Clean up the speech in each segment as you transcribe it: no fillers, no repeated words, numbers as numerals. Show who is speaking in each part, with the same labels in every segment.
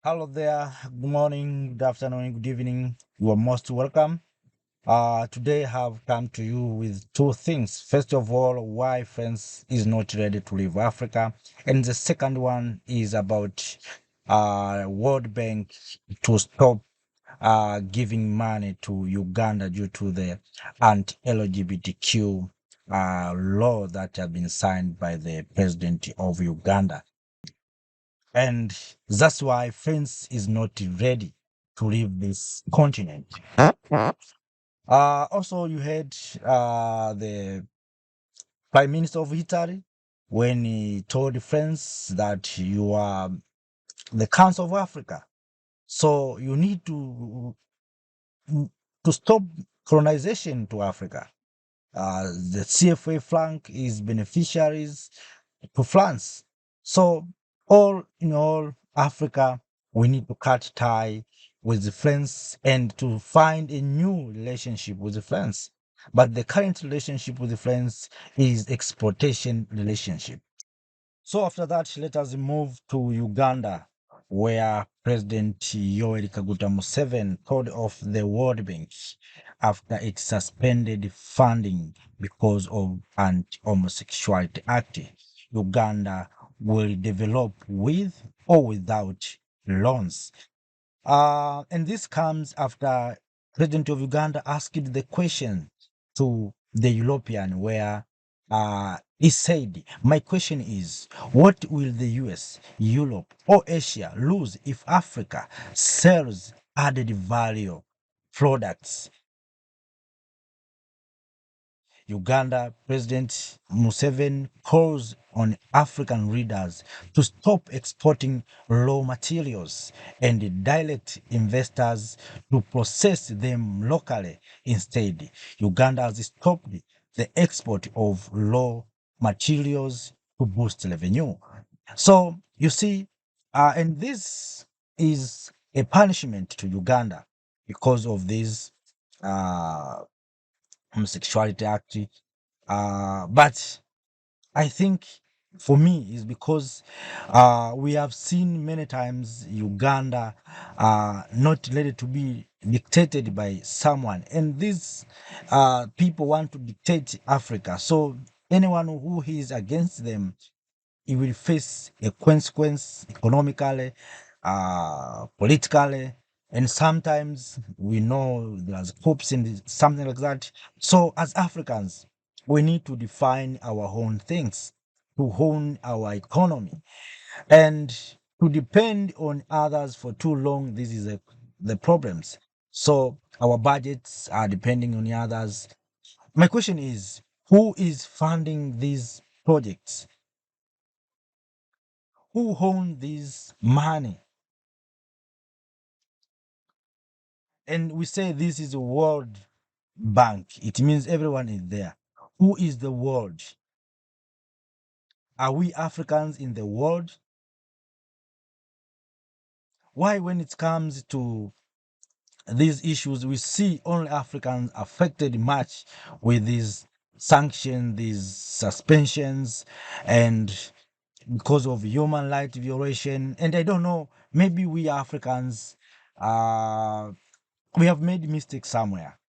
Speaker 1: Hello there. Good morning, good afternoon, good evening. You are most welcome. Today I have come to you with two things. First of all, why France is not ready to leave Africa, and the second one is about World Bank to stop giving money to Uganda due to the anti-LGBTQ law that have been signed by the president of Uganda. And that's why France is not ready to leave this continent. Also, you heard the Prime Minister of Italy when he told France that you are the Council of Africa. So you need to stop colonization to Africa. The CFA flank is beneficiaries to France. So all in all, Africa, we need to cut tie with the France and to find a new relationship with the France. But the current relationship with the France is exploitation relationship. So after that, let us move to Uganda, where President Yoweri Kaguta Museveni called off the World Bank after it suspended funding because of anti-homosexuality act. Uganda will develop with or without loans. And this comes after President of Uganda asked the question to the European where he said, my question is, what will the US, Europe, or Asia lose if Africa sells added value products? Uganda President Museveni calls on African leaders to stop exporting raw materials and direct investors to process them locally. Instead, Uganda has stopped the export of raw materials to boost revenue. So you see, and this is a punishment to Uganda because of this uh, homosexuality act. But I think for me is because we have seen many times Uganda not ready to be dictated by someone, and these people want to dictate Africa. So anyone who is against them, he will face a consequence economically, politically, and sometimes we know there's hopes in something like that. So as Africans, we need to define our own things, to own our economy, and to depend on others for too long. This is the problems. So our budgets are depending on the others. My question is, who is funding these projects? Who own this money? And we say this is a World Bank. It means everyone is there. Who is the world? Are we Africans in the world? Why, when it comes to these issues, we see only Africans affected much with these sanctions, these suspensions, and because of human rights violation? And I don't know, maybe we Africans, uh, we have made mistakes somewhere,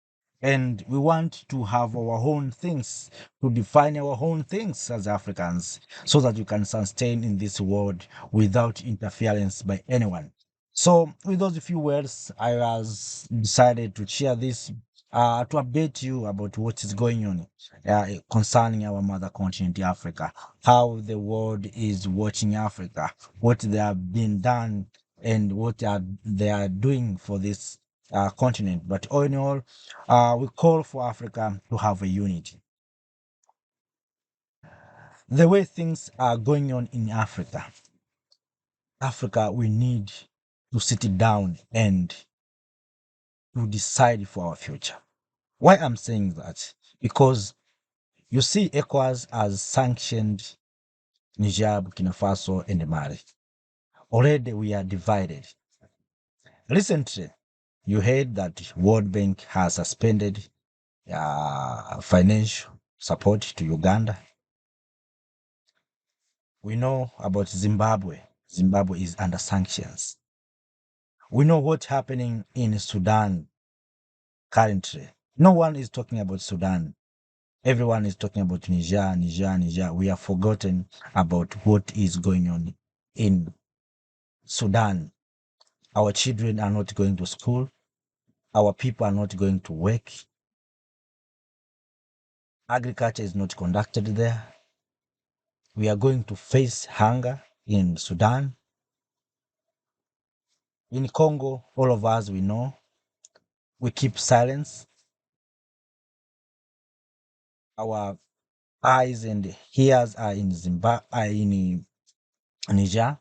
Speaker 1: and we want to have our own things, to define our own things as Africans, so that we can sustain in this world without interference by anyone. So with those few words, I was decided to share this, to update you about what is going on concerning our mother continent, Africa, how the world is watching Africa, what they have been done, and what they are doing for this continent. But all in all, we call for Africa to have a unity. The way things are going on in Africa, we need to sit down and to decide for our future. Why I'm saying that? Because you see, ECOWAS has sanctioned Niger, Burkina Faso, and Mali. Already we are divided. Recently, you heard that World Bank has suspended financial support to Uganda. We know about Zimbabwe. Zimbabwe is under sanctions. We know what's happening in Sudan currently. No one is talking about Sudan. Everyone is talking about Niger, Niger, Niger. We have forgotten about what is going on in Sudan. Our children are not going to school. Our people are not going to work. Agriculture is not conducted there. We are going to face hunger in Sudan. In Congo, all of us, we know, we keep silence. Our eyes and ears are in Zimbabwe, are in Niger.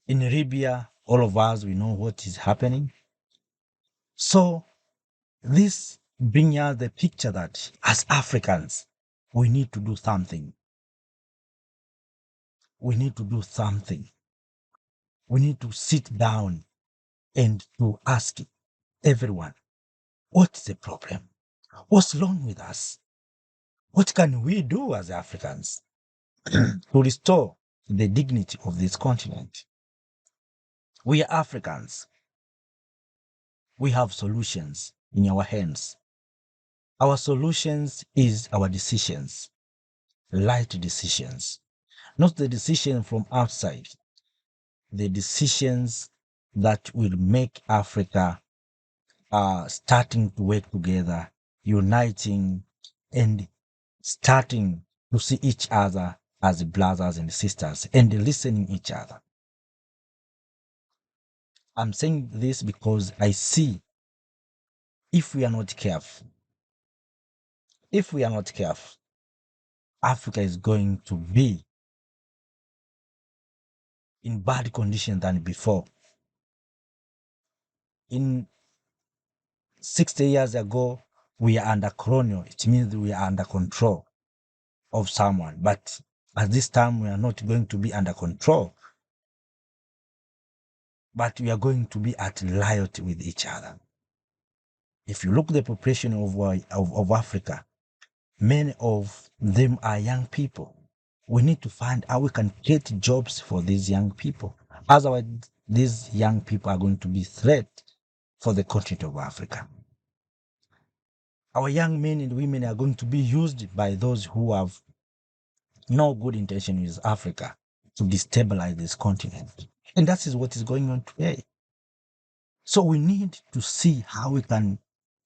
Speaker 1: In Libya, all of us, we know what is happening. So this brings us the picture that as Africans, we need to do something. We need to do something. We need to sit down and to ask everyone, what's the problem? What's wrong with us? What can we do as Africans to restore the dignity of this continent? We are Africans. We have solutions in our hands. Our solutions is our decisions, right decisions, not the decision from outside, the decisions that will make Africa starting to work together, uniting, and starting to see each other as brothers and sisters and listening each other. I'm saying this because I see if we are not careful, if we are not careful, Africa is going to be in bad condition than before. In 60 years ago, we are under colonial. It means we are under control of someone. But at this time, we are not going to be under control. But we are going to be at loyalty with each other. If you look at the population of Africa, many of them are young people. We need to find how we can create jobs for these young people. Otherwise, these young people are going to be threat for the continent of Africa. Our young men and women are going to be used by those who have no good intention with Africa to destabilize this continent. And that is what is going on today. So we need to see how we can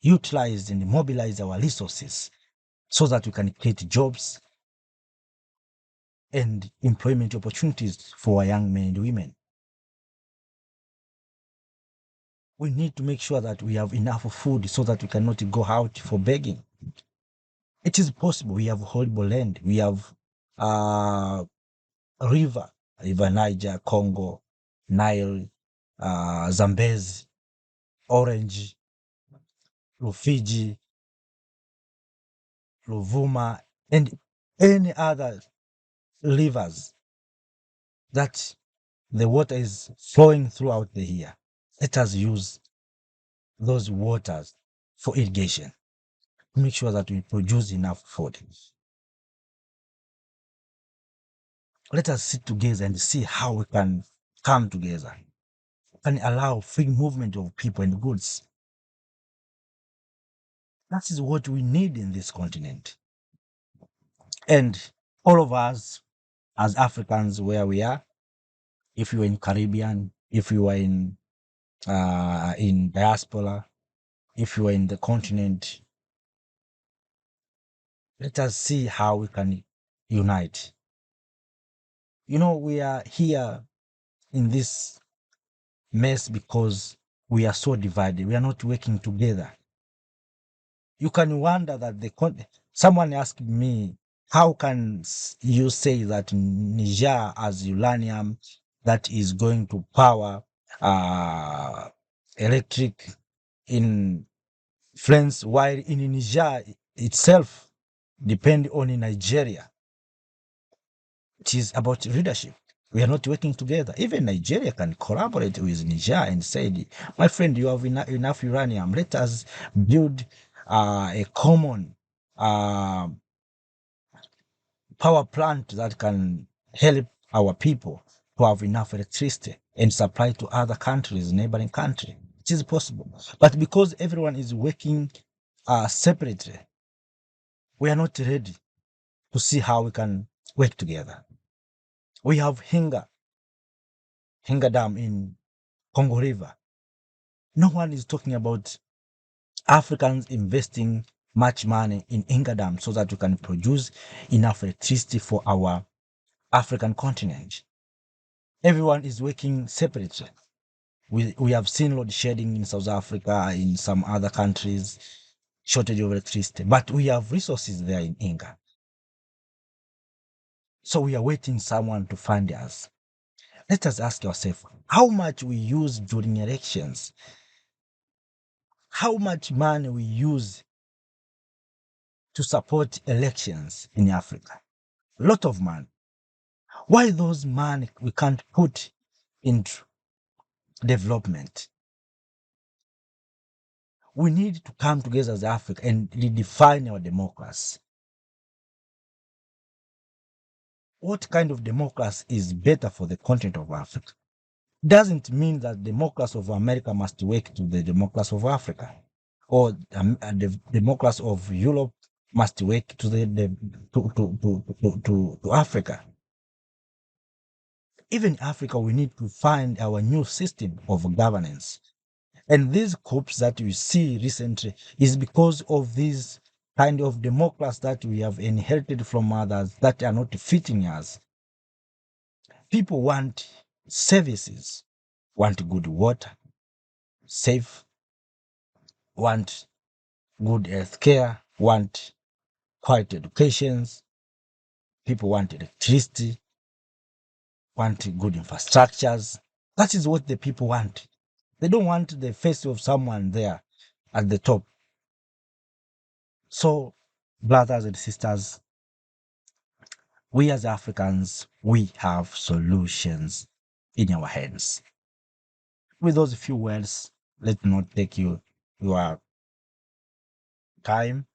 Speaker 1: utilize and mobilize our resources so that we can create jobs and employment opportunities for our young men and women. We need to make sure that we have enough food so that we cannot go out for begging. It is possible. We have horrible land. We have uh, river, river Niger, Congo, Nile, Zambezi, Orange, Rufiji, Ruvuma, and any other rivers that the water is flowing throughout the year. Let us use those waters for irrigation to make sure that we produce enough food. Let us sit together and see how we can come together and allow free movement of people and goods. That is what we need in this continent. And all of us as Africans, where we are, if you are in Caribbean, if you are in diaspora, if you are in the continent, let us see how we can unite. We are here in this mess because we are so divided. We are not working together. You can wonder that someone asked me, how can you say that Niger has uranium that is going to power uh, electric in France, while in Niger itself depend on Nigeria? It is about leadership. We are not working together. Even Nigeria can collaborate with Niger and say, my friend, you have enough uranium. Let us build a common uh, power plant that can help our people to have enough electricity. and supply to other countries, neighboring country. It is possible. But because everyone is working separately, we are not ready to see how we can work together. We have Hinga Dam in Congo River. No one is talking about Africans investing much money in Hinga Dam so that we can produce enough electricity for our African continent. Everyone is working separately. We have seen load shedding in South Africa, in some other countries, shortage of electricity, but we have resources there in Inga. So we are waiting someone to fund us. Let us ask ourselves how much we use during elections, how much money we use to support elections in Africa. A lot of money. Why those money we can't put into development? We need to come together as Africa and redefine our democracy. What kind of democracy is better for the continent of Africa? Doesn't mean that democracy of America must work to the democracy of Africa, or the democracy of Europe must work to to Africa. Even Africa, we need to find our new system of governance. And these coups that we see recently is because of these kind of democracy that we have inherited from others that are not fitting us. People want services, want good water, safe, want good health care, want quality educations, people want electricity, want good infrastructures. That is what the people want. They don't want the face of someone there at the top. So, brothers and sisters, we as Africans, we have solutions in our hands. With those few words, let not take your time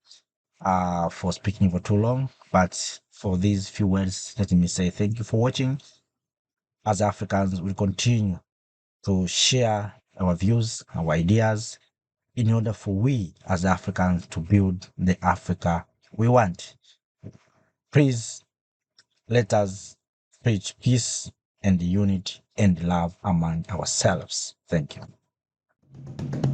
Speaker 1: for speaking for too long. But for these few words, let me say thank you for watching. As Africans, we continue to share our views, our ideas, in order for we as Africans to build the Africa we want. Please let us preach peace and unity and love among ourselves. Thank you.